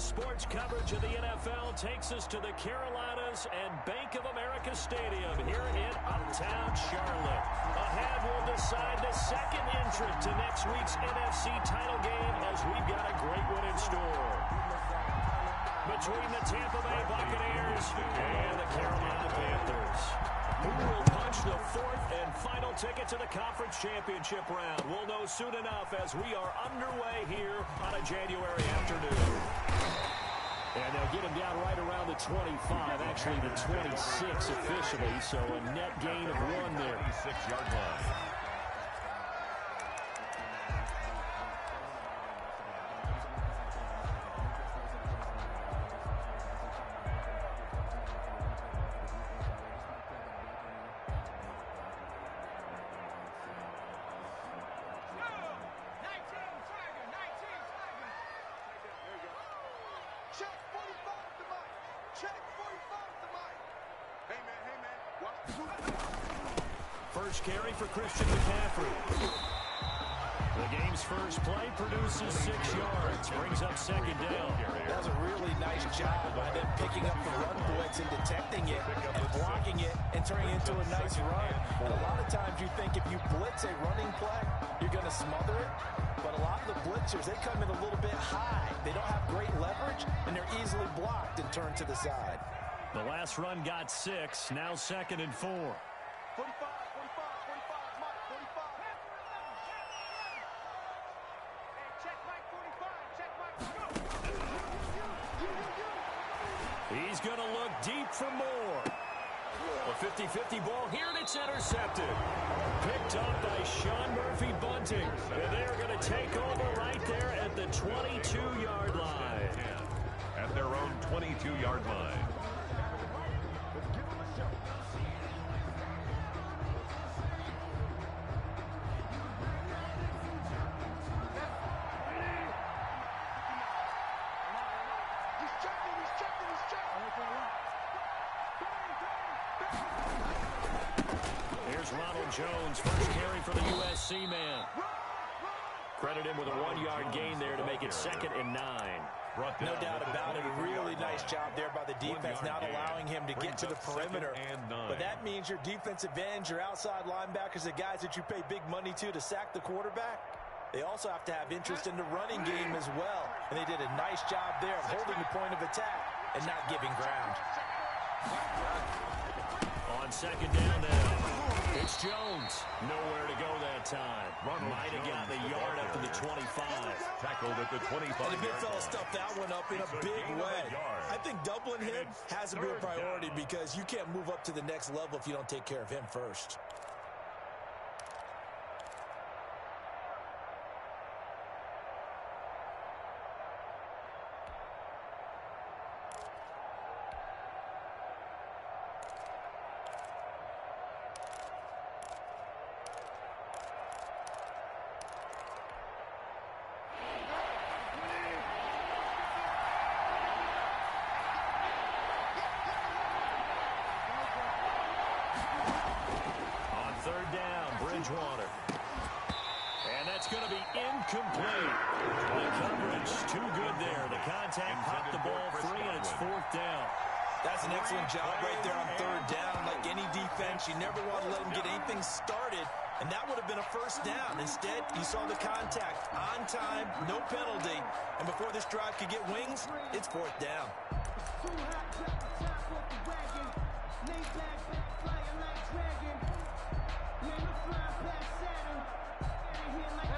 Sports coverage of the NFL takes us to the Carolinas and Bank of America Stadium here in Uptown Charlotte. Ahead, we'll decide the second entrant to next week's NFC title game as we've got a great one in store. Between the Tampa Bay Buccaneers and the Carolina Panthers. Who will punch the fourth and final ticket to the conference championship round? We'll know soon enough as we are underway here on a January afternoon. And they'll get him down right around the 25, actually the 26 officially, so a net gain of 1 there. 26-yard line. First carry for Christian McCaffrey. The game's first play produces 6 yards, brings up second down. That was a really nice job by them picking up the run blitz and detecting it and blocking it and turning it into a nice run. And a lot of times you think if you blitz a running play, you're going to smother it. But a lot of the blitzers, they come in a little bit high. They don't have great leverage, and they're easily blocked and turned to the side. The last run got 6, now second and 4. 45, 45, Mike, 45. Hey, check Mike 45, check Mike. He's going to look deep for more. A 50-50 ball here, and it's intercepted. Picked up by Sean Murphy-Bunting. And they're going to take over right there at the 22-yard line. At their own 22-yard line. Jones, first carry for the USC man. Credit him with a 1-yard gain there to make it second and 9. No doubt about it. A really nice job there by the defense, not allowing him to get to the perimeter. But that means your defensive ends, your outside linebackers, the guys that you pay big money to sack the quarterback, they also have to have interest in the running game as well. And they did a nice job there of holding the point of attack and not giving ground. On second down now. It's Jones. Nowhere to go that time. Might have got the yard up to the 25. Tackled at the 25. And the big fella stuffed that one up in a big way. I think doubling him has to be a priority because you can't move up to the next level if you don't take care of him first. And that's going to be incomplete. The coverage too good there. The contact popped the ball free, and it's 4th down. That's an excellent job right there on 3rd down. Like any defense, you never want to let them get anything started, and that would have been a 1st down. Instead, you saw the contact on time, no penalty, and before this drive could get wings, it's 4th down.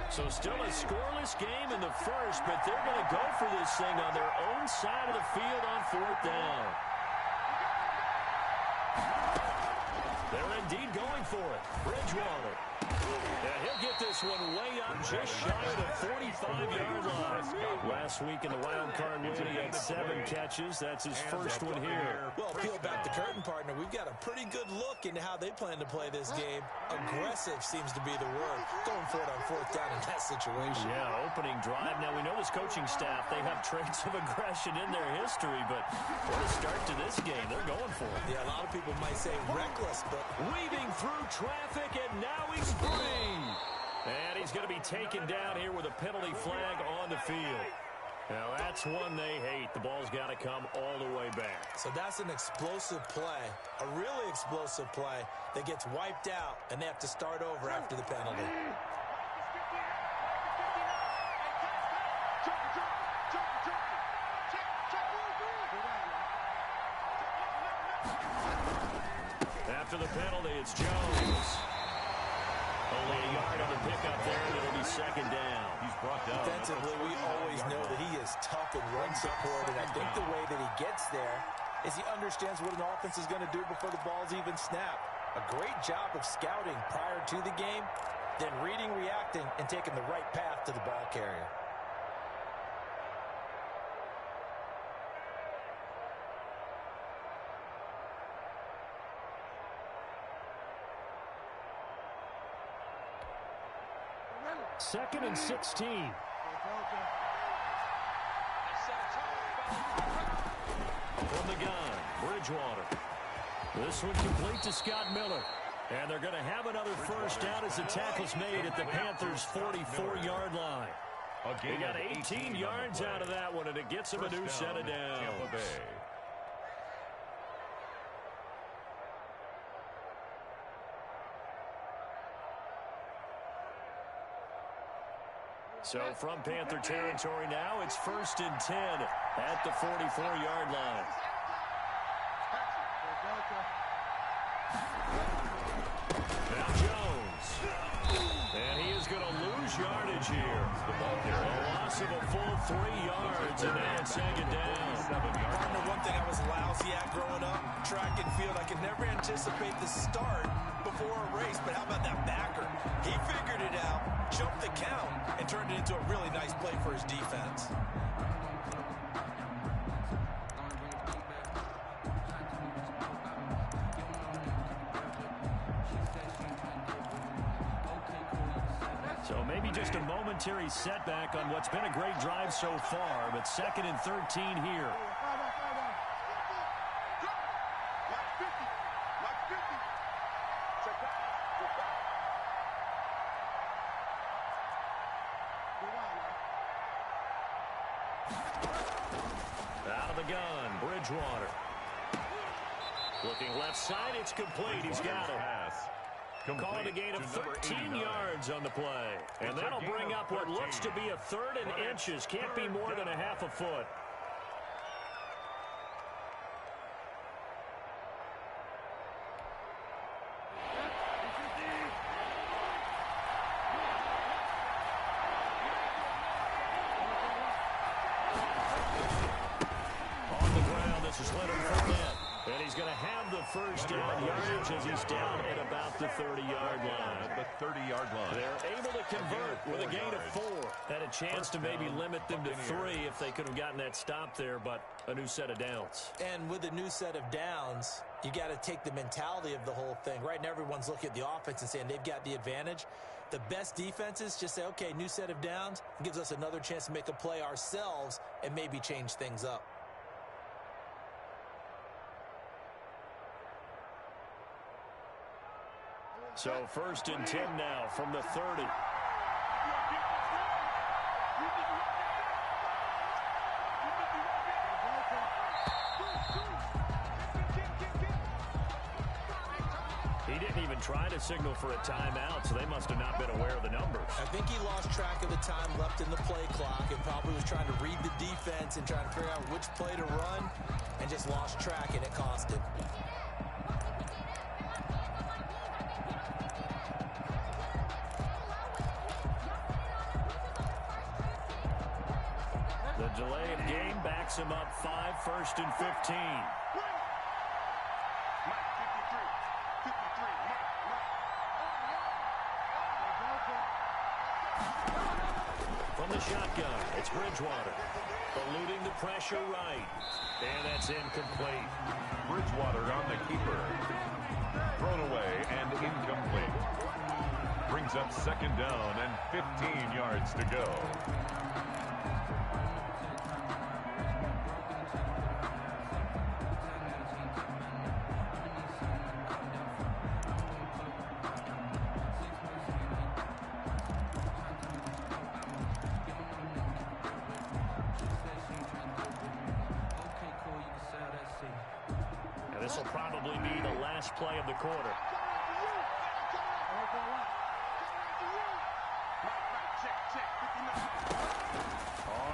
So still a scoreless game in the first, but they're going to go for this thing on their own side of the field on 4th down. They're indeed going for it. Bridgewater. And he'll get this one way up just shy of the 45-yard line. Last week in the wild card win, he had 7 catches. That's his first one here. Well, peel back the curtain, partner. We've got a pretty good look into how they plan to play this game. Aggressive seems to be the word. Going for it on 4th down in that situation. Yeah, opening drive. Now, we know this coaching staff, they have traits of aggression in their history, but what a start to this game. They're going for it. Yeah, a lot of people might say reckless, but weaving through traffic, and now he's free. And he's going to be taken down here with a penalty flag on the field. Now that's one they hate. The ball's got to come all the way back. So that's an explosive play, a really explosive play that gets wiped out, and they have to start over after the penalty. After the penalty, it's Jones. Only a yard on the pickup there, and it'll be second down. He's brought down. Defensively, we always know that he is tough in run support, and I think the way that he gets there is he understands what an offense is going to do before the ball's even snapped. A great job of scouting prior to the game, then reading, reacting, and taking the right path to the ball carrier. Second and 16. From the gun, Bridgewater. This one complete to Scott Miller. And they're going to have another first down as the tackle's made at the Panthers' 44-yard line. They got 18 yards out of that one, and it gets them a new set of downs. So from Panther territory now, it's first and 10 at the 44-yard line. Now Jones. And he is going to lose yardage here. A loss of a full 3 yards, and now it's second down. Partner, one thing I was lousy at growing up, track and field, I could never anticipate the start before a race, but how about that backer? He figured it out, jumped the count, and turned it into a really nice play for his defense. So maybe just a momentary setback on what's been a great drive so far, but second and 13 here. Out of the gun, Bridgewater. Looking left side, it's complete. He's got it. Calling a gain of 13 yards on the play. And that'll bring up what looks to be a third and inches. Can't be more than a half a foot. On the ground, this is Leonard Fournette. And he's going to have the first down yardage as he's down at about the 30-yard line. The 30-yard line. They're able to convert with a gain of 4. Had a chance to maybe limit them to 3 if they could have gotten that stop there, but a new set of downs. And with a new set of downs, you got to take the mentality of the whole thing. Right now, everyone's looking at the offense and saying they've got the advantage. The best defenses just say, okay, new set of downs. It gives us another chance to make a play ourselves and maybe change things up. So first and 10 now from the 30. He didn't even try to signal for a timeout, so they must have not been aware of the numbers. I think he lost track of the time left in the play clock and probably was trying to read the defense and trying to figure out which play to run and just lost track, and it cost him. The delay of game backs him up 5, first and 15. From the shotgun, it's Bridgewater. Eluding the pressure right. And that's incomplete. Bridgewater on the keeper. Thrown away and incomplete. Brings up second down and 15 yards to go. This will probably be the last play of the quarter.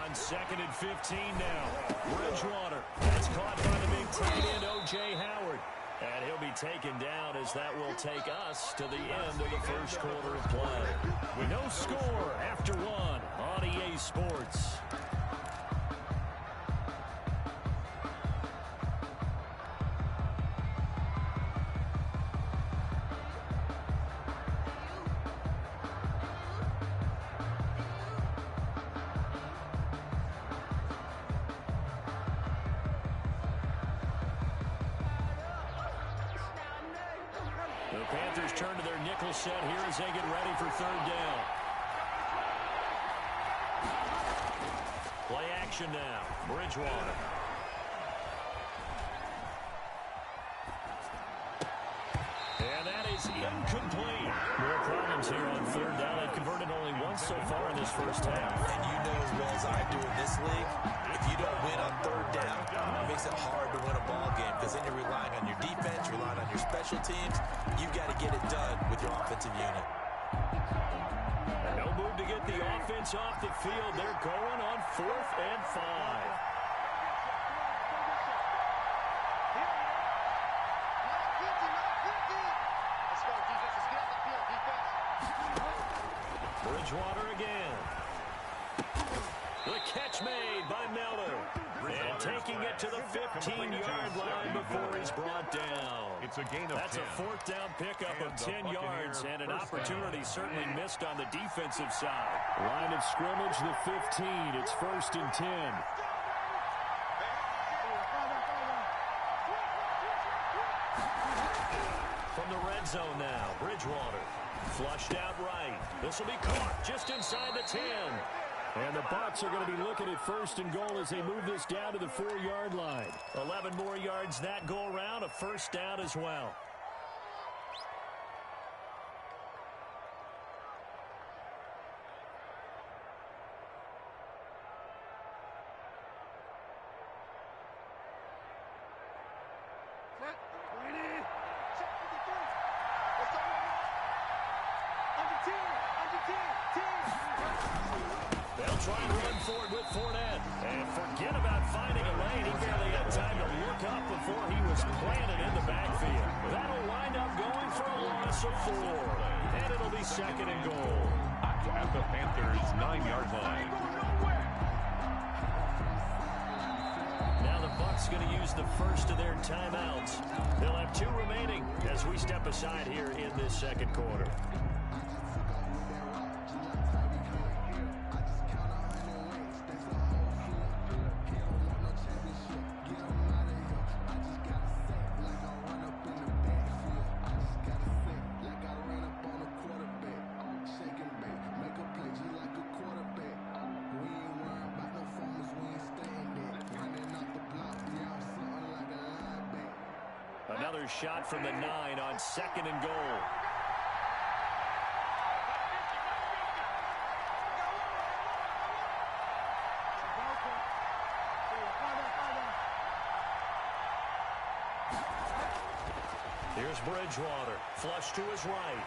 On 2nd and 15 now. Bridgewater. That's caught by the big tight end, O.J. Howard. And he'll be taken down as that will take us to the end of the first quarter of play. With no score after one on EA Sports. The Panthers turn to their nickel set here as they get ready for third down. Play action now. Bridgewater. And that is incomplete. More problems here on third down. They've converted only once so far in this first half. And you know as well as I do in this league, if you don't win on third down, it makes it hard to win a ball game because then you're relying on your defense, you're relying on your special teams. You've got to get it done with your offensive unit. No move to get the offense off the field. They're going on 4th and 5. Bridgewater again. The catch made by Miller. And taking it to the 15-yard line before he's brought down. It's a gain of 10. That's a 4th down pickup of 10 yards and an opportunity certainly missed on the defensive side. Line of scrimmage, the 15. It's 1st and 10. From the red zone now, Bridgewater. Flushed out right. This will be caught just inside the 10. And the Bucs are going to be looking at 1st and goal as they move this down to the 4-yard line. 11 more yards that go around, a 1st down as well. They'll try and run forward with Fournette. And forget about finding a lane. He barely had time to look up before he was planted in the backfield. That'll wind up going for a loss of 4. And it'll be 2nd and goal. At the Panthers' 9-yard line. Now the Bucs going to use the first of their timeouts. They'll have 2 remaining as we step aside here in this second quarter. Another shot from the 9 on 2nd and goal. Here's Bridgewater. Flush to his right.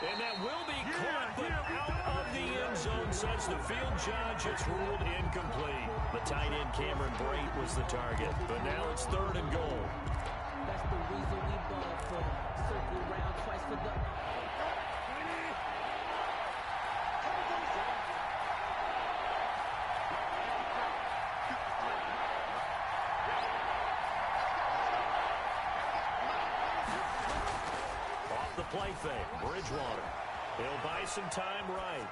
And that will be caught, but out of the end zone, says the field judge. It's ruled incomplete. The tight end Cameron Brate was the target, but now it's 3rd and goal. That's the reason we ball for. Circle round twice for the... Play fake. Bridgewater. He'll buy some time right.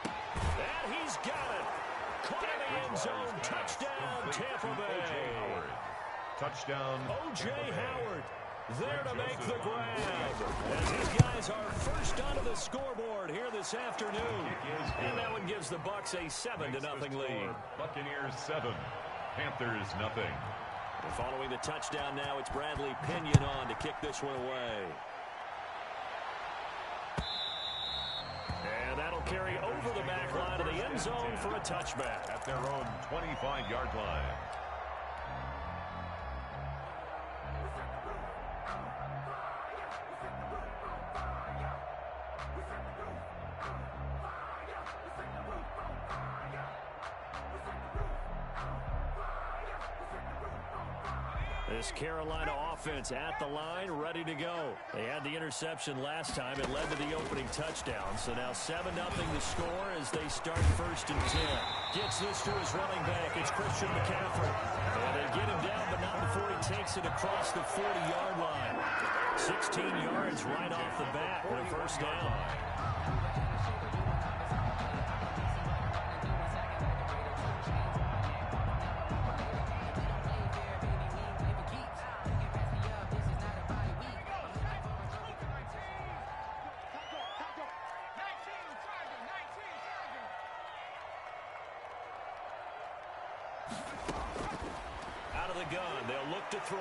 And he's got it. Caught in the end zone. Touchdown, Tampa Bay. Touchdown. O.J. Howard there to make the grab. As these guys are first onto the scoreboard here this afternoon. And that one gives the Bucs a 7-0 lead. Buccaneers 7. Panthers 0. And following the touchdown now, it's Bradley Pinion on to kick this one away. And that'll carry over the back line of the end zone for a touchback. At their own 25-yard line. This Carolina offense at the line, ready to go. They had the interception last time. It led to the opening touchdown. So now 7-0 the score as they start 1st and 10. Gets this to his running back. It's Christian McCaffrey. And they get him down, but not before he takes it across the 40-yard line. 16 yards right off the bat for a 1st down. Out of the gun, they'll look to throw.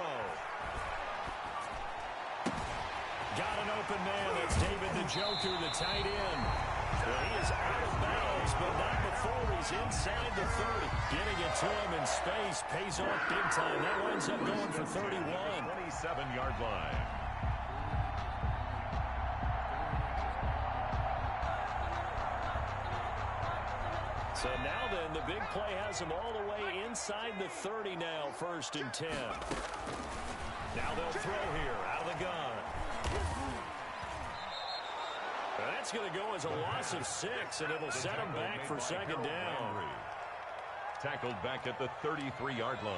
Got an open man. That's David Njoku, the tight end. Well, he is out of bounds, but not before he's inside the 30. Getting it to him in space pays off big time. That winds up going for 31. 27-yard line. So now then, the big play has him all the way inside the 30 now, 1st and 10. Now they'll throw here, out of the gun. That's going to go as a loss of 6, and it'll set him back for 2nd down. Tackled back at the 33-yard line.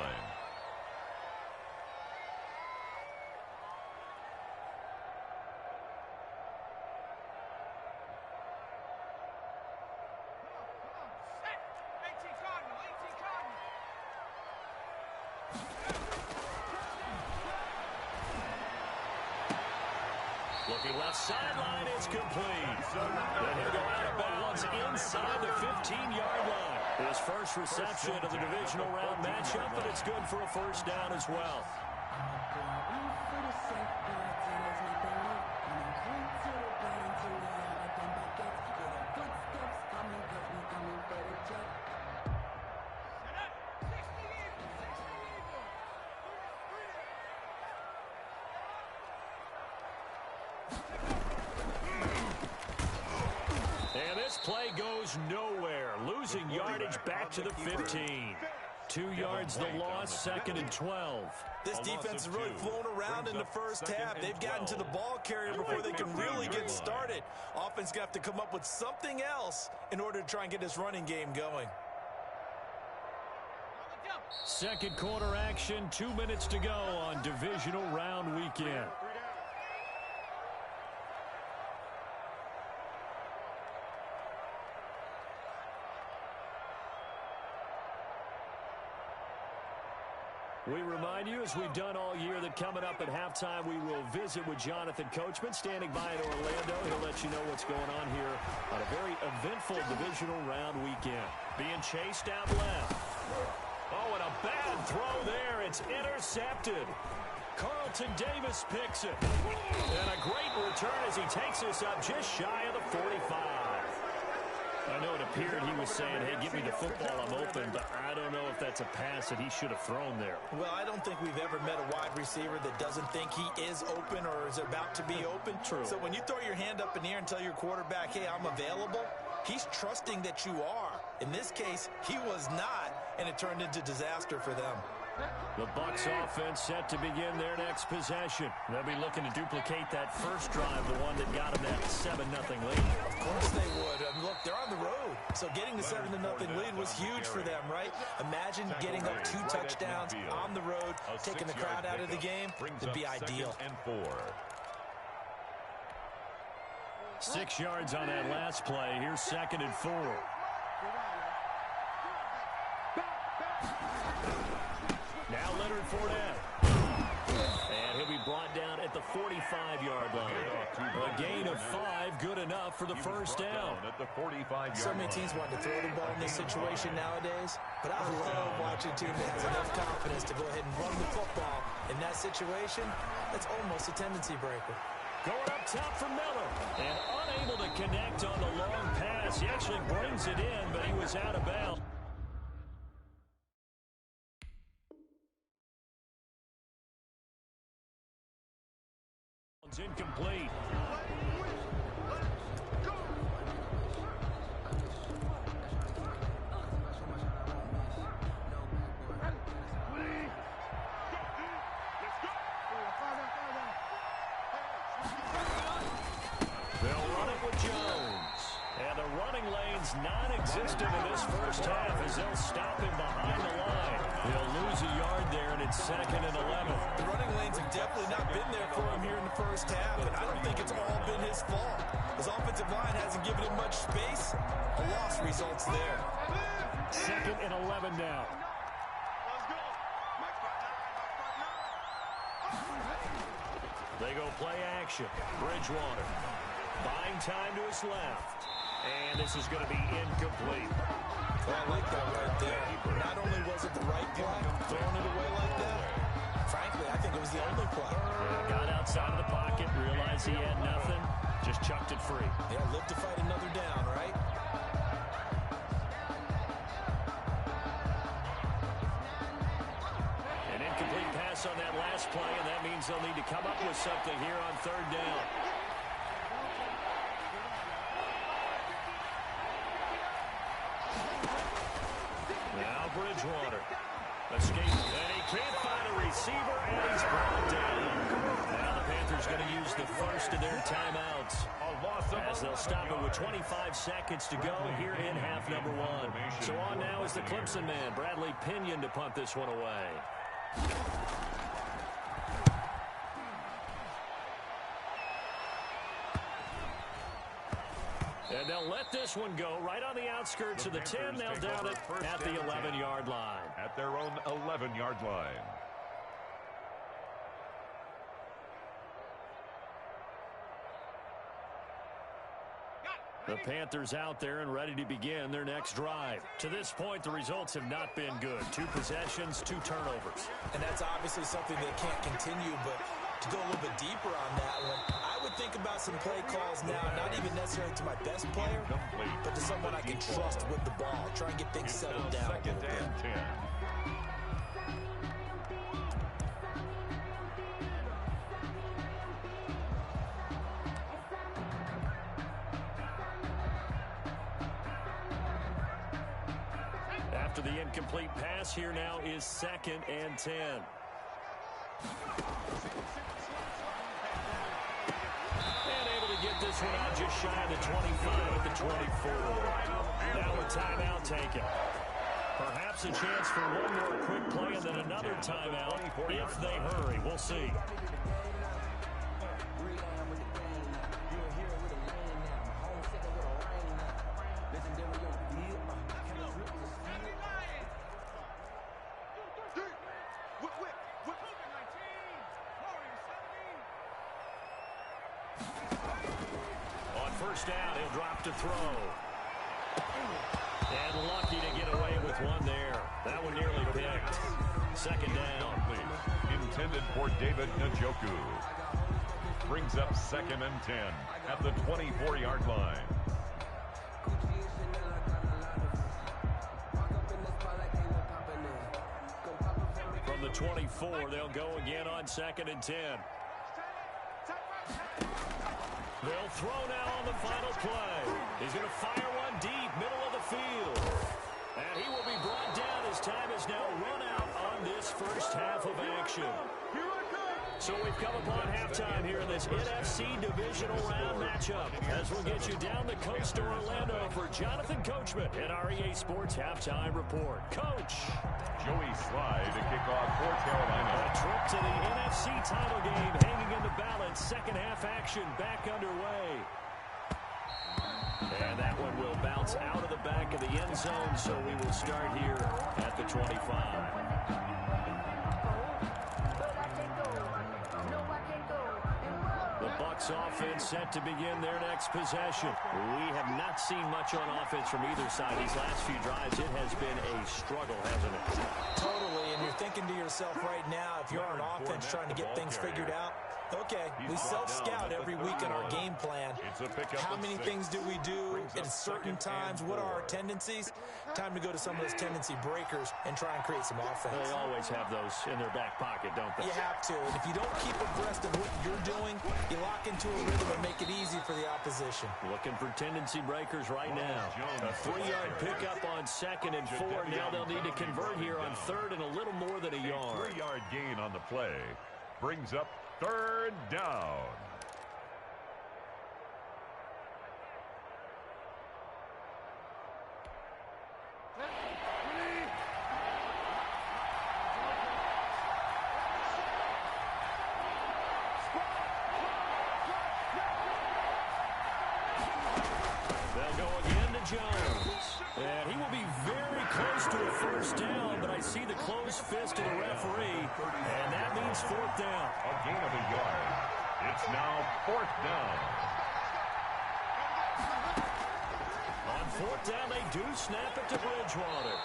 Looking left sideline, it's complete. Then he'll go out of bounds inside the 15-yard line. His first reception of the divisional round matchup, but it's good for a 1st down as well. Play goes nowhere, losing yardage back to the 15. 2 yards the loss, 2nd and 12. This defense has really flown around in the 1st half. They've gotten to the ball carrier before they can really get started. Offense going to have to come up with something else in order to try and get this running game going. 2nd quarter action, 2 minutes to go on divisional round weekend. We remind you, as we've done all year, that coming up at halftime, we will visit with Jonathan Coachman, standing by in Orlando. He'll let you know what's going on here on a very eventful divisional round weekend. Being chased out left. Oh, and a bad throw there. It's intercepted. Carlton Davis picks it. And a great return as he takes this up just shy of the 45. I know it appeared he was saying, hey, give me the football, I'm open, but I don't know if that's a pass that he should have thrown there. Well, I don't think we've ever met a wide receiver that doesn't think he is open or is about to be open. True. So when you throw your hand up in the air and tell your quarterback, hey, I'm available, he's trusting that you are. In this case, he was not, and it turned into disaster for them. The Bucs offense set to begin their next possession. They'll be looking to duplicate that first drive, the one that got them that 7-0 lead. Of course they would. I mean, look, they're on the road. So getting the 7-0 lead was huge for them, right? Imagine getting up 2 touchdowns on the road, taking the crowd out of the game. It'd be ideal. 6 yards on that last play. Here's 2nd and 4. Now Leonard Fournette. And he'll be brought down at the 45-yard line. A gain of 5, good enough for the 1st down. So many teams want to throw the ball in this situation nowadays, but I love watching a team that has enough confidence to go ahead and run the football. In that situation, that's almost a tendency breaker. Going up top for Miller. And unable to connect on the long pass. He actually brings it in, but he was out of bounds. Incomplete. They'll run it with Jones. And the running lane's non-existent in this first half as they'll stop him behind the line. He'll lose a yard there, and it's 2nd and 11. The running lanes have definitely not been there for him here in the first half, and I don't think it's all been his fault. His offensive line hasn't given him much space. A loss results there. 2nd and 11 now. They go play action. Bridgewater buying time to his left. And this is going to be incomplete. Well, I like that right there. Not only was it the right play, throwing it away like that, frankly, I think it was the only play. Yeah, got outside of the pocket, realized he had nothing, just chucked it free. Yeah, live to fight another down, right? An incomplete pass on that last play, and that means they'll need to come up with something here on 3rd down. Now Bridgewater. Escape, and he can't find a receiver, and he's brought down. Now the Panthers going to use the first of their timeouts as they'll stop it with 25 seconds to go here in half number 1. So on now is the Clemson man, Bradley Pinion, to punt this one away. And they'll let this one go right on the outskirts of the 10. They'll down it at the 11-yard line. At their own 11-yard line. The Panthers out there and ready to begin their next drive. To this point, the results have not been good. 2 possessions, 2 turnovers. And that's obviously something that can't continue, but to go a little bit deeper on that one, I would think about some play calls now, not even necessarily to my best player, but to someone I can trust with the ball. Try and get things settled down a little bit. After the incomplete pass, here now is 2nd and 10. And able to get this one out just shy of the 25 at the 24. Now a timeout taken. Perhaps a chance for one more quick play and then another timeout if they hurry. We'll see. First down, he'll drop to throw. And lucky to get away with one there. That one nearly picked. 2nd down. Intended for David Njoku. Brings up 2nd and 10 at the 24-yard line. From the 24, they'll go again on 2nd and 10. They'll throw now on the final play. He's going to fire one deep, middle of the field. And he will be brought down as time is now run out on this first half of action. So we've come upon halftime here in this NFC divisional round matchup as we'll get you down the coast to Orlando for Jonathan Coachman in our EA Sports Halftime Report. Coach. Joey Slye to kick off for Carolina. A trip to the NFC title game hanging in the balance. Second half action back underway. And that one will bounce out of the back of the end zone, so we will start here at the 25. The Bucs offense set to begin their next possession. We have not seen much on offense from either side. These last few drives, it has been a struggle, hasn't it? Totally, and you're thinking to yourself right now, if you're on offense trying to get things figured out, okay, we self-scout every week in our game plan. How many things do we do at certain times? What are our tendencies? Time to go to some of those tendency breakers and try and create some offense. They always have those in their back pocket, don't they? You have to, and if you don't keep abreast of what you're doing, you lock into a rhythm and make it easy for the opposition. Looking for tendency breakers right now. A 3-yard pickup on 2nd and 4. Now they'll need to convert here on 3rd and a little more than a yard. 3-yard gain on the play brings up 3rd down. Jones. And he will be very close to a first down, but I see the closed fist of the referee, and that means fourth down. A gain of a yard. It's now fourth down. On fourth down, they do snap it to Bridgewater.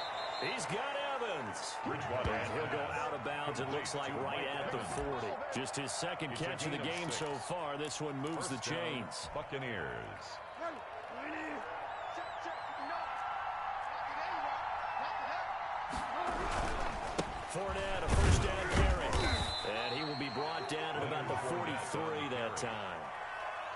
He's got Evans. Bridgewater. And he'll go out of bounds, it looks like, right at the 40. Just his second catch of the game so far. This one moves the chains. Buccaneers. Fournette, a first down carry. And he will be brought down at about the 43 that time.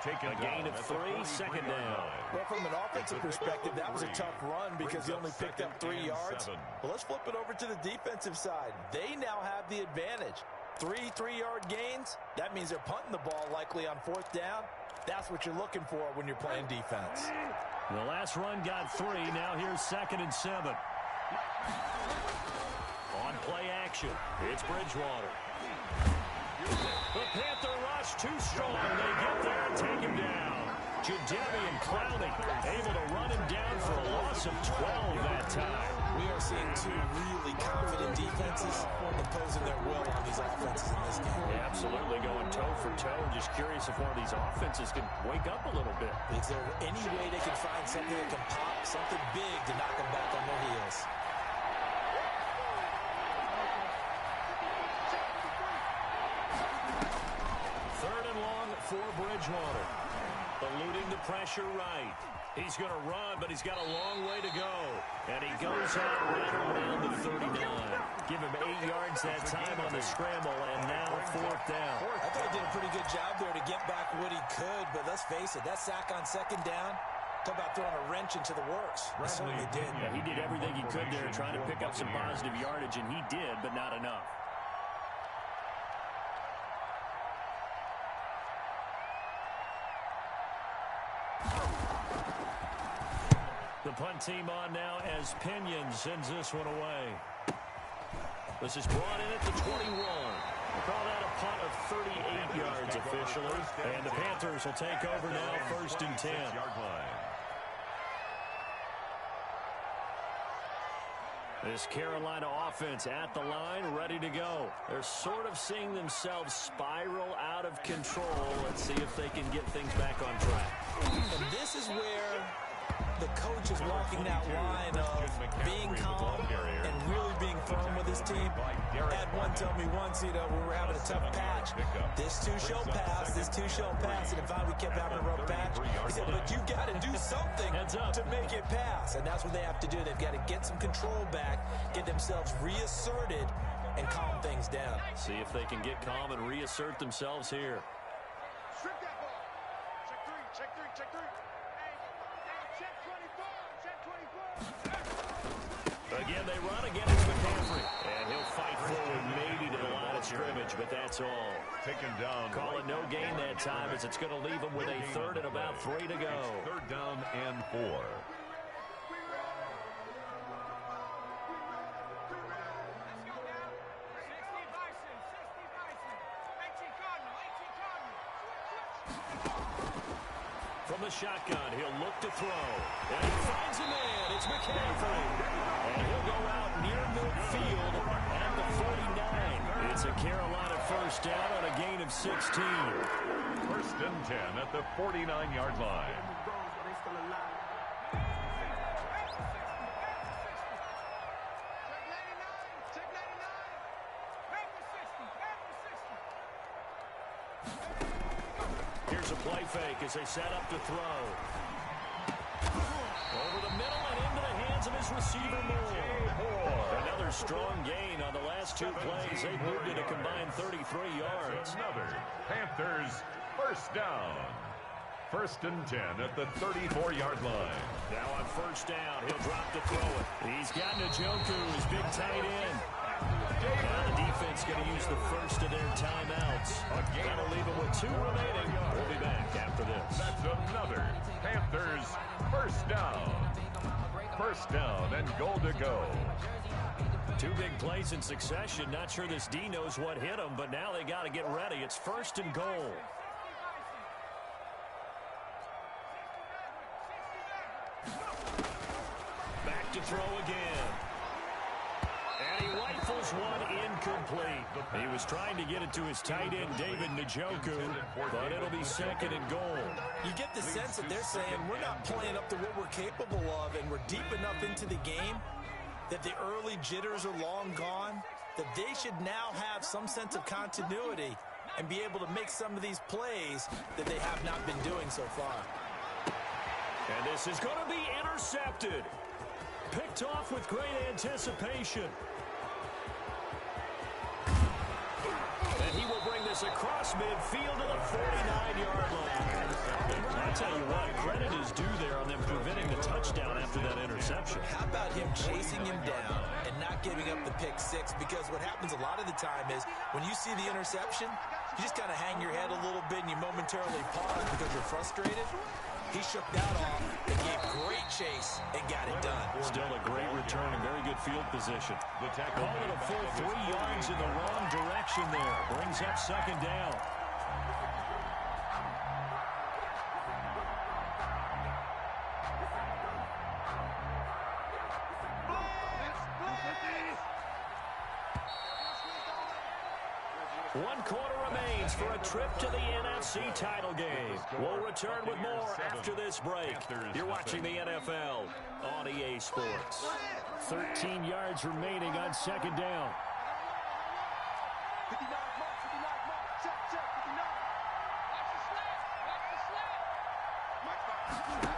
A gain of 3, second down. Well, from an offensive perspective, that was a tough run because he only picked up 3 yards. Well, let's flip it over to the defensive side. They now have the advantage. 3 3-yard gains. That means they're punting the ball likely on fourth down. That's what you're looking for when you're playing defense. The last run got 3. Now here's 2nd and 7. On play action, it's Bridgewater. The Panther rush too strong. They get there and take him down. Jadeveon Clowney able to run him down for a loss of 12 that time. We are seeing 2 really confident defenses imposing their will on these offenses in this game. Yeah, absolutely, going toe for toe. Just curious if one of these offenses can wake up a little bit. Is there any way they can find something that can pop, something big to knock them back on their heels? For Bridgewater, eluding the pressure right. He's going to run, but he's got a long way to go. And he goes out right around the 39. Give him 8 yards that time on the scramble, and now fourth down. I thought he did a pretty good job there to get back what he could, but let's face it, that sack on second down, talk about throwing a wrench into the works. He certainly did. Yeah, he did everything he could there trying to pick up some positive yardage, and he did, but not enough. The punt team on now as Pinion sends this one away. This is brought in at the 21. We'll call that a punt of 38 yards officially. And the Panthers will take over now, 1st and 10. This Carolina offense at the line, ready to go. They're sort of seeing themselves spiral out of control. Let's see if they can get things back on track. And this is where the coach is walking that line of being calm and really being firm with his team. Had one tell me once, we were having a tough patch. This too shall pass, this too shall pass. And if we kept having a rough patch, he said, but you got to do something to make it pass. And that's what they have to do. They've got to get some control back, get themselves reasserted, and calm things down. See if they can get calm and reassert themselves here. Strip that ball. Check 3, check 3, check 3. Check 24, check 24. Again, they run against McCaffrey. And he'll fight forward maybe to the line of scrimmage, but that's all. Taken down. Call it no gain that time as it's going to leave them with a 3rd and about 3 to go. 3rd down and 4. From the shotgun, he'll look to throw. And he finds a man. It's McCaffrey. And he'll go out near midfield at the 49. It's a Carolina first down on a gain of 16. 1st and 10 at the 49-yard line. Here's a play fake as they set up to throw. Over the middle and into the hands of his receiver, Moore. Another strong gain on the last 2 plays. They moved it a combined 33 yards. Another Panthers first down. 1st and 10 at the 34-yard line. Now on first down, he'll drop to throw it. He's got Njoku, his big tight end. Now the defense going to use the first of their timeouts. That'll leave them with 2 remaining. We'll be back after this. That's another Panthers first down. First down and goal to go. 2 big plays in succession. Not sure this D knows what hit him, but now they got to get ready. It's 1st and goal. to throw again. And he rifles one incomplete. He was trying to get it to his tight end, David Njoku, but it'll be second and goal. You get the sense that they're saying we're not playing up to what we're capable of, and we're deep enough into the game that the early jitters are long gone, that they should now have some sense of continuity and be able to make some of these plays that they have not been doing so far. And this is going to be intercepted. Picked off with great anticipation. And he will bring this across midfield to the 49-yard line. I'll tell you what, credit is due there on them preventing the touchdown after that interception. How about him chasing him down and not giving up the pick six? Because what happens a lot of the time is when you see the interception, you just kind of hang your head a little bit and you momentarily pause because you're frustrated. He shook that off and gave great chase and got it done. Still a great return and very good field position. Call it a full 3 yards in the wrong direction there. Brings up second down. One quarter remains for a trip to the NFC title game. We'll return with more after this break. You're watching the NFL on EA Sports. 13 yards remaining on second down. 59 mark, 59 mark. Check, 59. Watch the snap.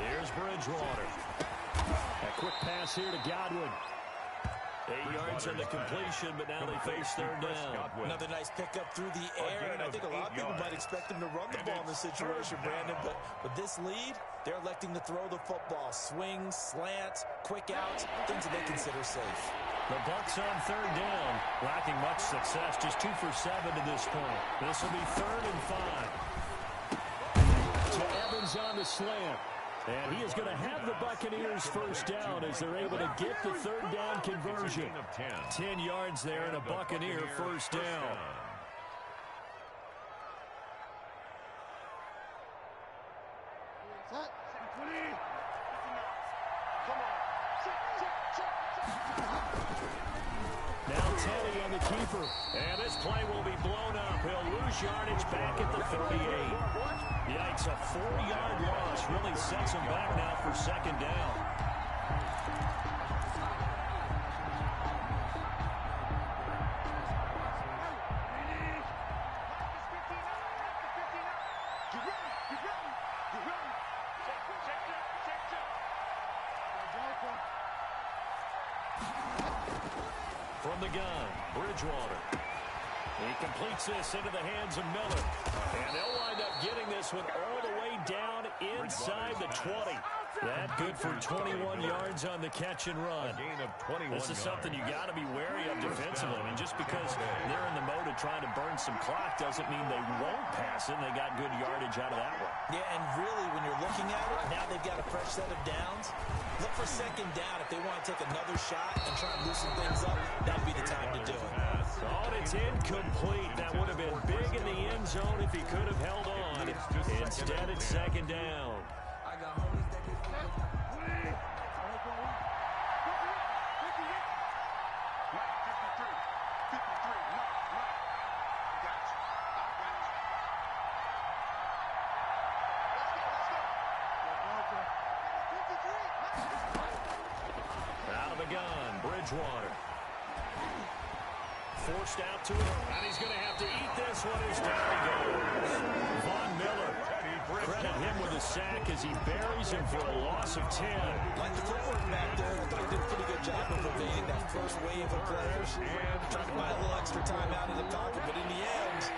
Here's Bridgewater. A quick pass here to Godwin. 8 yards on the completion, but now they face third down. Another nice pickup through the air, and I think a lot of people might expect him to run the ball in this situation, Brandon, but with this lead, they're electing to throw the football. Swings, slants, quick outs, things that they consider safe. The Bucs on third down, lacking much success, just 2 for 7 to this point. This will be 3rd and 5. To Evans on the slant. And he is going to have the Buccaneers first down as they're able to get the third down conversion. 10 yards there and a Buccaneer first down. Now Teddy on the keeper. And this play will be blown up. He'll lose yardage back at the 38. Yikes, a 4-yard loss really sets him back now for second down. From the gun, Bridgewater. He completes this into the hands of Miller. And they'll wind up getting this one all the way down inside the 20. That good for 21 yards on the catch and run. This is something you got to be wary of defensively. I mean, just because they're in the mode of trying to burn some clock doesn't mean they won't pass it. They got good yardage out of that one. Yeah, and really, when you're looking at it, now they've got a fresh set of downs. Look for second down if they want to take another shot and try and loosen things up. That'd be the time to do it. Oh, it's incomplete. That would have been big in the end zone if he could have held on. Instead, it's second down. Out of the gun, Bridgewater. Forced out to him, and he's going to have to eat this one as down he goes. Von Miller, credit him with a sack as he buries him for a loss of 10. Like the footwork back there, I thought he did a pretty good job of evading that first wave of players. Trying to buy a little extra time out of the pocket, but in the end,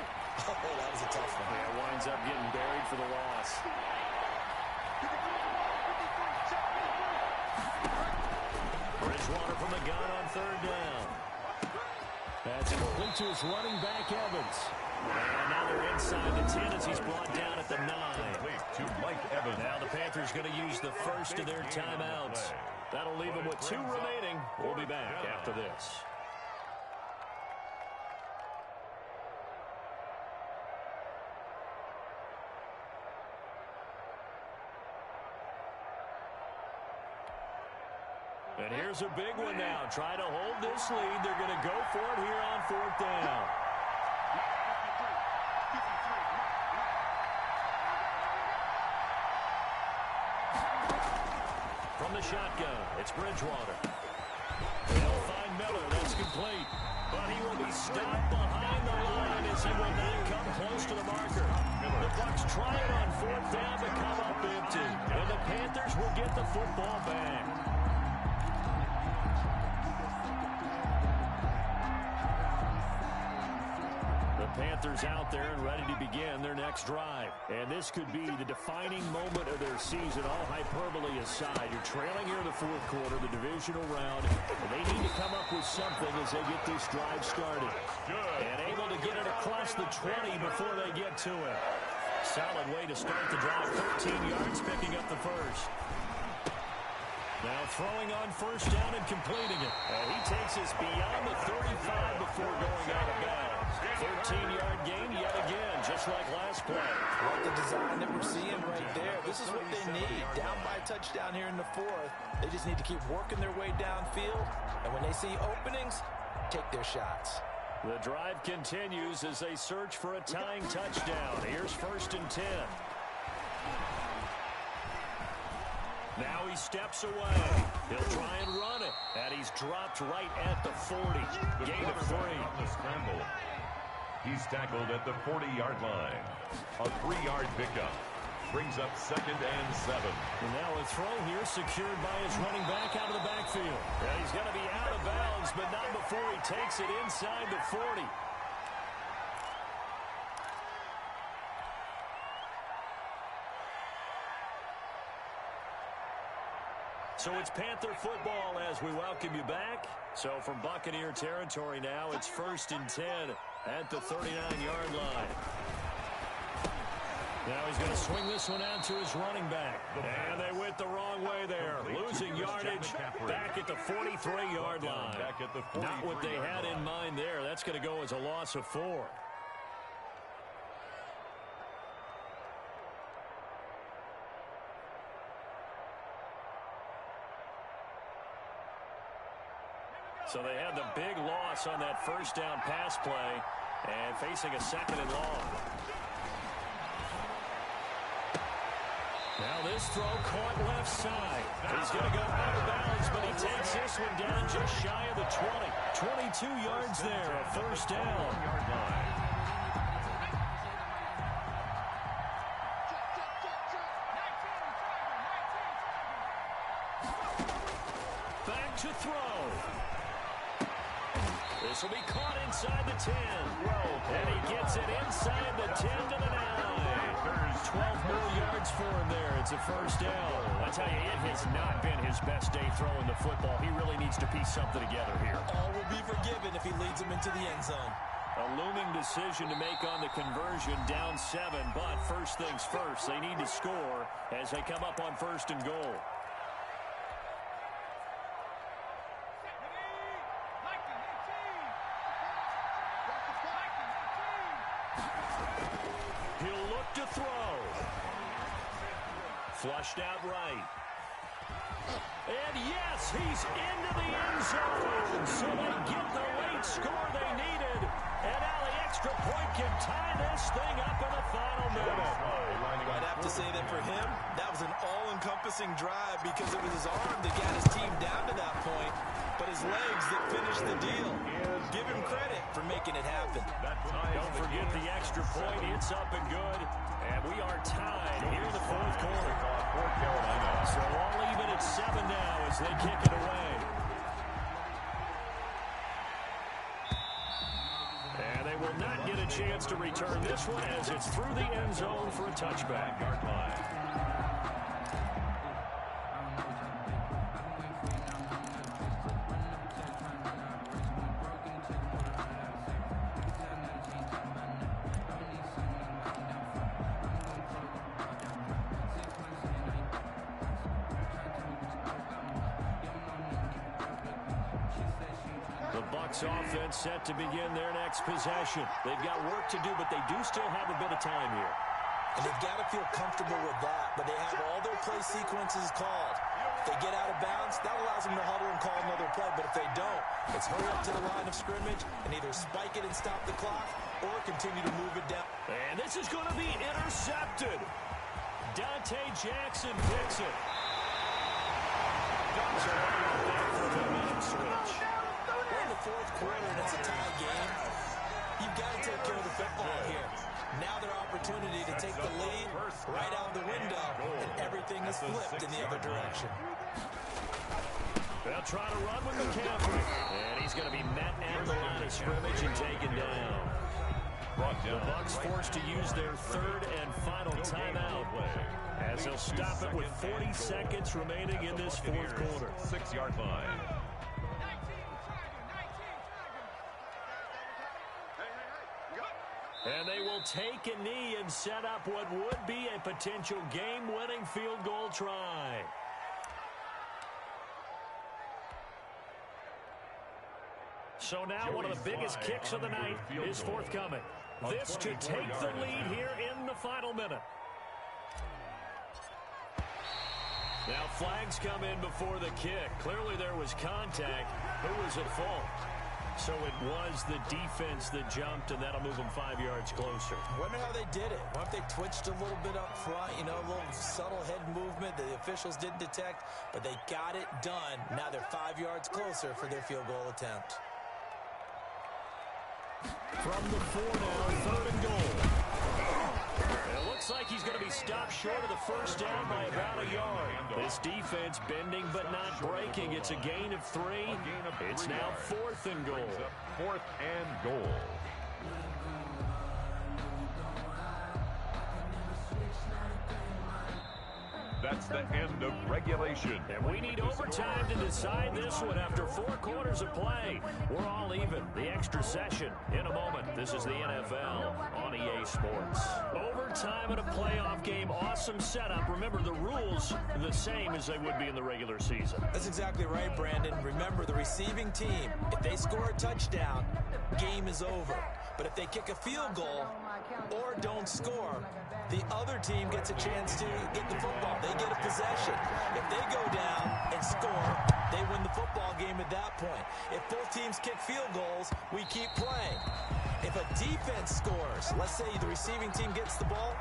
oh, that was a tough one. Yeah, winds up getting buried for the loss. Bridgewater from the gun on third down. That's complete to his running back, Evans. And now they're inside the 10 as he's brought down at the 9. Now the Panthers going to use the first of their timeouts. That'll leave them with 2 remaining. We'll be back after this. And here's a big one now. Try to hold this lead. They're going to go for it here on 4th down. From the shotgun, it's Bridgewater. They'll find Miller. That's complete. But he will be stopped behind the line as he will not come close to the marker. The Bucs try it on 4th down to come up empty. And the Panthers will get the football back. Panthers out there and ready to begin their next drive. And this could be the defining moment of their season, all hyperbole aside. You're trailing here in the 4th quarter, the divisional round, and they need to come up with something as they get this drive started. And able to get it across the 20 before they get to it. Solid way to start the drive. 13 yards, picking up the first. Now throwing on 1st down and completing it. And he takes us beyond the 35 before going out of bounds. 13-yard gain yet again, just like last play. What the design that we're seeing right there. This is what they need. Down by a touchdown here in the 4th. They just need to keep working their way downfield. And when they see openings, take their shots. The drive continues as they search for a tying touchdown. Here's 1st and 10. Now he steps away. He'll try and run it. And he's dropped right at the 40. Gain of 3. On the scramble. He's tackled at the 40-yard line. A 3-yard pickup. Brings up 2nd and 7. And now a throw here secured by his running back out of the backfield. And he's going to be out of bounds, but not before he takes it inside the 40. So it's Panther football as we welcome you back. So from Buccaneer territory now, it's 1st and 10 at the 39-yard line. Now he's going to swing this one out to his running back. And they went the wrong way there. Losing yardage back at the 43-yard line. Not what they had in mind there. That's going to go as a loss of 4. So they had the big loss on that 1st down pass play and facing a 2nd and long. Now this throw caught left side. He's going to go out of bounds, but he takes this one down just shy of the 20. 22 yards there, a 1st down. Back to throw. This will be caught inside the 10. And he gets it inside the 10 to the 9. 12 more yards for him there. It's a 1st down. I tell you, it has not been his best day throwing the football. He really needs to piece something together here. All will be forgiven if he leads them into the end zone. A looming decision to make on the conversion, down 7. But first things first, they need to score as they come up on 1st and goal. To throw. Flushed out right. And yes, he's into the end zone. So they get the late score they needed. And now the extra point can tie this thing up in the final minute. I'd have to say that for him, that was an all-encompassing drive because it was his arm that got his team down to that point, but his legs that finished the deal. Give him credit for making it happen. Don't forget the extra point. It's up and good. And we are tied here in the 4th quarter. So all even at 7 now as they kick it away. And they will not get a chance to return this one as it's through the end zone for a touchback. Offense set to begin their next possession. They've got work to do, but they do still have a bit of time here. And they've got to feel comfortable with that, but they have all their play sequences called. If they get out of bounds, that allows them to huddle and call another play. But if they don't, it's hurry up to the line of scrimmage and either spike it and stop the clock or continue to move it down. And this is going to be intercepted. Dante Jackson picks it. Bucs are back for a momentum switch. We're in the fourth quarter and it's a tie game. You've got to take care of the football here. Now their opportunity to take the lead right out the window, and everything is flipped in the other direction. They'll try to run with McCaffrey. And he's going to be met at the line of scrimmage and taken down. The Bucs forced to use their third and final timeout as they'll stop it with 40 seconds remaining in this fourth quarter. 6-yard line. And they will take a knee and set up what would be a potential game-winning field goal try. So now one of the biggest kicks of the night is forthcoming. This to take the lead here in the final minute. Now flags come in before the kick. Clearly there was contact. Who was at fault? So it was the defense that jumped, and that'll move them 5 yards closer. Wonder how they did it. What if they twitched a little bit up front, you know, a little subtle head movement that the officials didn't detect, but they got it done. Now they're 5 yards closer for their field goal attempt. From the 4 now, 3rd and goal. It looks like he's going to be stopped short of the first down by about a yard. This defense bending but not breaking. It's a gain of 3. It's now 4th and goal. 4th and goal. That's the end of regulation. And we need overtime to decide this one after 4 quarters of play. We're all even. The extra session in a moment. This is the NFL on EA Sports. Overtime in a playoff game. Awesome setup. Remember, the rules are the same as they would be in the regular season. That's exactly right, Brandon. Remember, the receiving team, if they score a touchdown, game is over. But if they kick a field goal or don't score, the other team gets a chance to get the football. They get a possession. If they go down and score, they win the football game at that point. If both teams kick field goals, we keep playing. If a defense scores, let's say the receiving team gets the ball,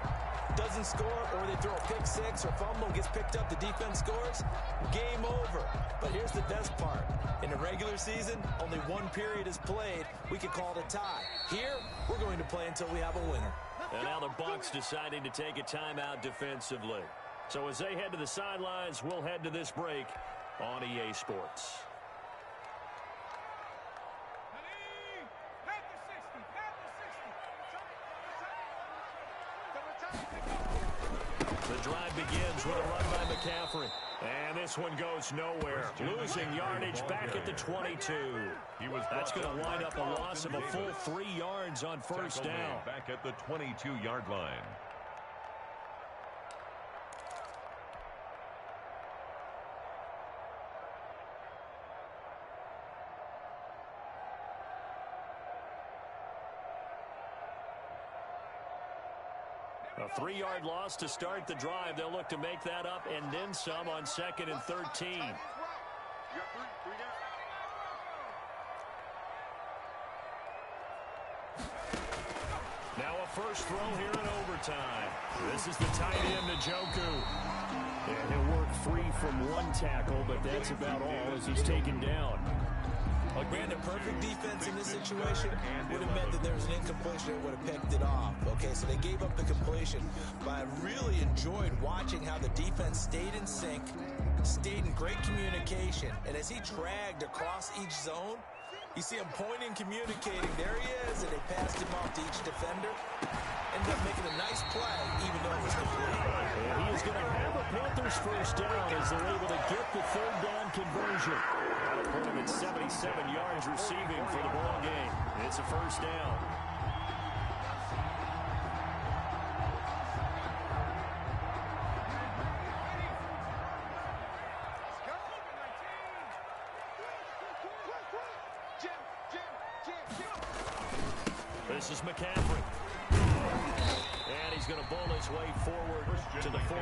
doesn't score, or they throw a pick six or fumble, gets picked up, the defense scores, game over. But here's the best part. In the regular season, only 1 period is played. We could call it a tie. Here, we're going to play until we have a winner. And now the Bucs deciding to take a timeout defensively. So as they head to the sidelines, we'll head to this break on EA Sports. The drive begins with a run by McCaffrey. And this one goes nowhere. Losing yardage back at the 22. That's going to wind up a loss of a full 3 yards on first down. Back at the 22-yard line. A 3-yard loss to start the drive. They'll look to make that up and then some on 2nd and 13. Now a first throw here in overtime. This is the tight end, Njoku. And he'll work free from 1 tackle, but that's about all as he's taken down. Brandon, perfect defense in this situation would have meant that there was an incompletion that would have picked it off. Okay, so they gave up the completion. But I really enjoyed watching how the defense stayed in sync, stayed in great communication. And as he dragged across each zone, you see him pointing, communicating. There he is, and they passed him off to each defender. Ended up making a nice play, even though it was complete. And he is going to have a Panthers first down as they're able to get the 3rd down conversion. That'll put him at 77 yards receiving for the ball game. It's a first down. This is McCaffrey. And he's going to bowl his way forward to the 48.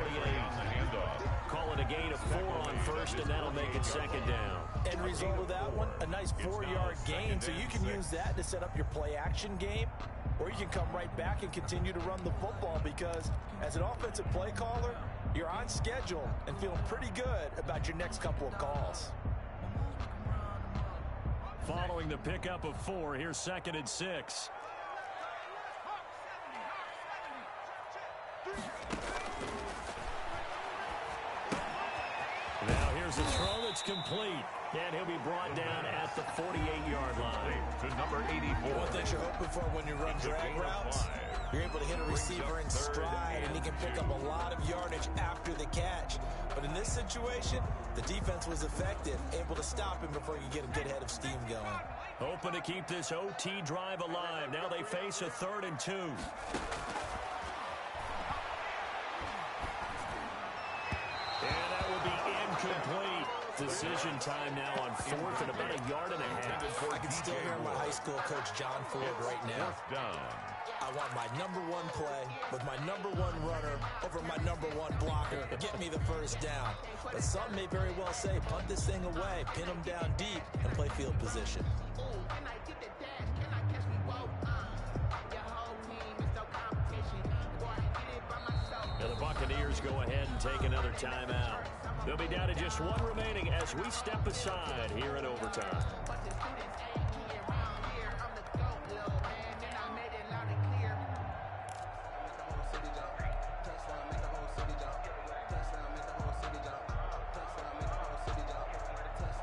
Call it a gain of 4 on first, and that'll make it second down. End result of that one, a nice 4-yard gain, so you can use that to set up your play-action game, or you can come right back and continue to run the football because as an offensive play caller, you're on schedule and feeling pretty good about your next couple of calls. Following the pickup of 4, here's 2nd and 6. Now here's a throw that's complete. And he'll be brought down at the 48-yard line. To number 84. One thing you're hoping for when you run drag routes, you're able to hit a receiver in stride, and he can pick up a lot of yardage after the catch. But in this situation, the defense was effective, able to stop him before you get a good head of steam going. Hoping to keep this OT drive alive. Now they face a 3rd and 2. And that will be incomplete. Decision time now on 4th and about 1.5 yards. I can still hear my high school coach John Ford right now. I want my #1 play with my #1 runner over my #1 blocker. Get me the first down. But some may very well say, punt this thing away, pin them down deep, and play field position. Now the Buccaneers go ahead and take another timeout. They'll be down to just 1 remaining as we step aside here in overtime.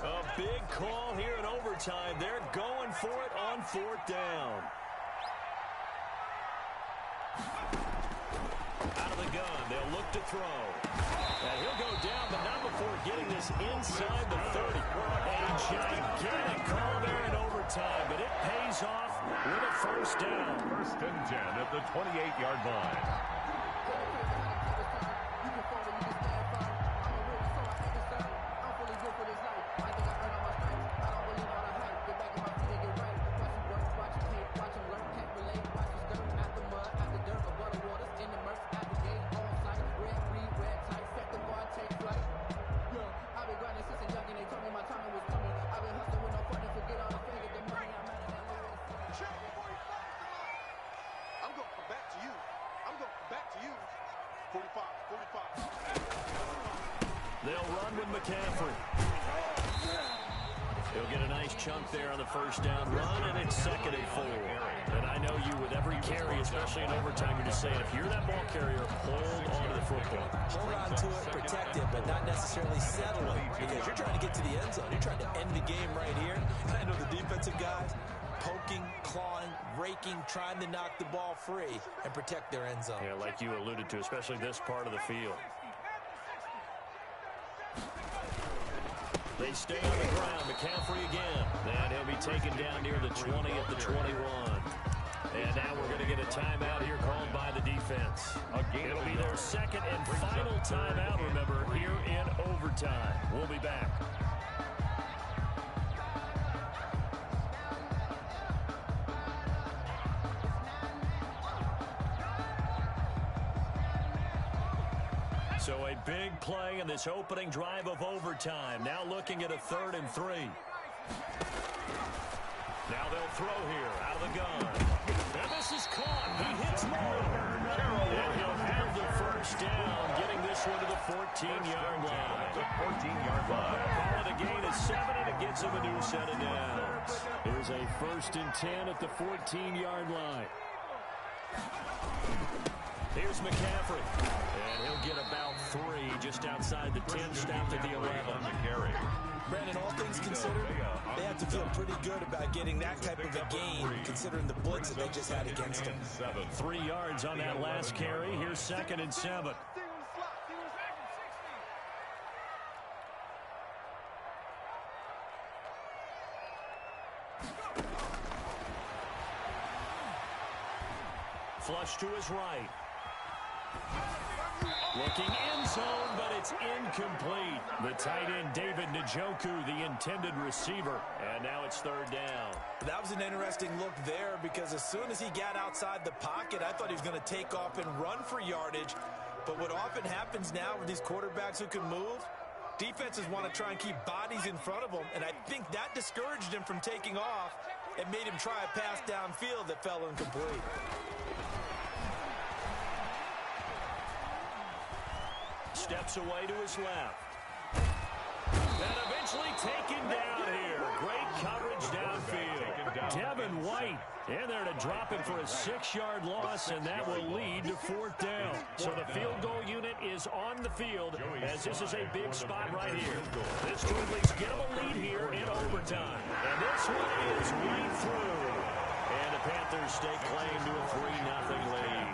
A big call here in overtime. They're going for it on 4th down. Out of the gun, they'll look to throw. And he'll go down, but not before getting this inside the 30. A gigantic call there in overtime, but it pays off with a first down. 1st and 10 at the 28-yard line. They'll run with McCaffrey. He'll get a nice chunk there on the first down run, and it's 2nd and 4. And I know you, with every carry, especially in overtime, you're just saying, if you're that ball carrier, hold on to the football. Hold on to it, protect it, but not necessarily settle it, because you're trying to get to the end zone. You're trying to end the game right here. And I know the defensive guys poking, clawing, raking, trying to knock the ball free and protect their end zone. Yeah, like you alluded to, especially this part of the field. They stay on the ground. McCaffrey again. And he'll be taken down near the 20 at the 21. And now we're going to get a timeout here called by the defense. It'll be their 2nd and final timeout, remember, here in overtime. We'll be back. So a big play in this opening drive of overtime. Now looking at a 3rd and 3. Now they'll throw here out of the gun. And this is caught. He hits Moore. And he'll have the first down, getting this one to the 14-yard line. The 14-yard line. Call it a gain of 7, and it gets him a new set of downs. Here's a 1st and 10 at the 14-yard line. Here's McCaffrey. And he'll get about 3 just outside the 10, stopped at the 11. Brandon, all things considered, they have to feel pretty good about getting that type of a gain, considering the blitz that they just had against them. 3 yards on that last carry. Here's 2nd and 7. Flush to his right. Looking end zone, but it's incomplete. The tight end, David Njoku, the intended receiver. And now it's 3rd down. That was an interesting look there because as soon as he got outside the pocket, I thought he was going to take off and run for yardage. But what often happens now with these quarterbacks who can move, defenses want to try and keep bodies in front of them, and I think that discouraged him from taking off and made him try a pass downfield that fell incomplete. Steps away to his left. And eventually taken down here. Great coverage downfield. Devin White in there to drop him for a 6-yard loss, and that will lead to 4th down. So the field goal unit is on the field, as this is a big spot right here. This to at least get them a lead here in overtime. And this one is right through. And the Panthers stake claim to a 3-0 lead.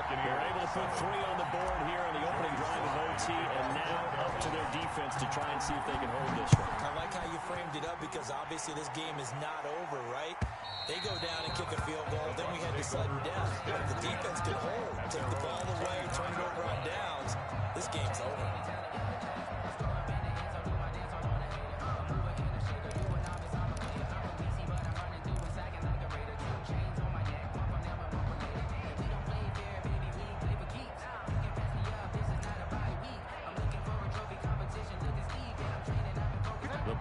They're able to put 3 on the board here on the opening drive of OT, and now up to their defense to try and see if they can hold this one. I like how you framed it up, because obviously this game is not over, right? They go down and kick a field goal, then we head to sudden death. But if the defense can hold, take the ball away, turn it over on downs, this game's over.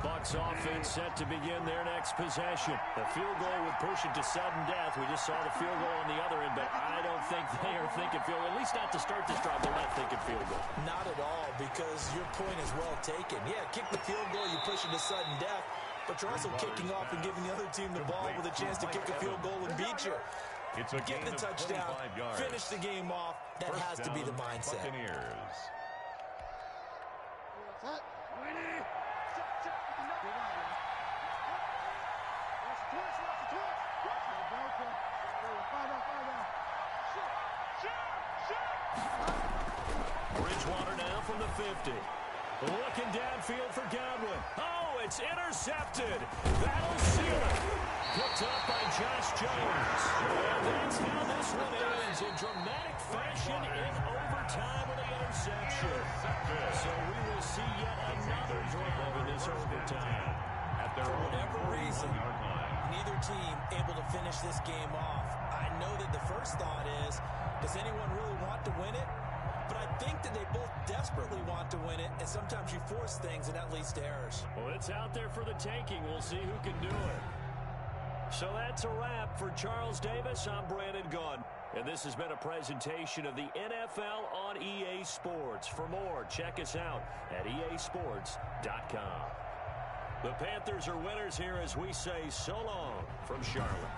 Bucs offense set to begin their next possession. The field goal would push it to sudden death. We just saw the field goal on the other end, but I don't think they are thinking field goal. At least not to start this drive. They're not thinking field goal. Not at all, because your point is well taken. Yeah, kick the field goal, you push it to sudden death, but you're also kicking off and giving the other team the ball with a chance to kick a field goal and beat you. Get the touchdown, finish the game off. That has to be the mindset. Buccaneers. Bridgewater now from the 50. Looking downfield for Godwin. Oh, it's intercepted. That'll seal it. Picked up by Josh Jones. And that's how this one ends, in dramatic fashion in overtime with the interception. So we will see yet another drive in this overtime. For whatever reason, neither team able to finish this game off. I know that the first thought is, does anyone really want to win it? But I think that they both desperately want to win it, and sometimes you force things, and that leads to errors. Well, it's out there for the taking. We'll see who can do it. So that's a wrap for Charles Davis. I'm Brandon Gunn, and this has been a presentation of the NFL on EA Sports. For more, check us out at easports.com. The Panthers are winners here as we say so long from Charlotte.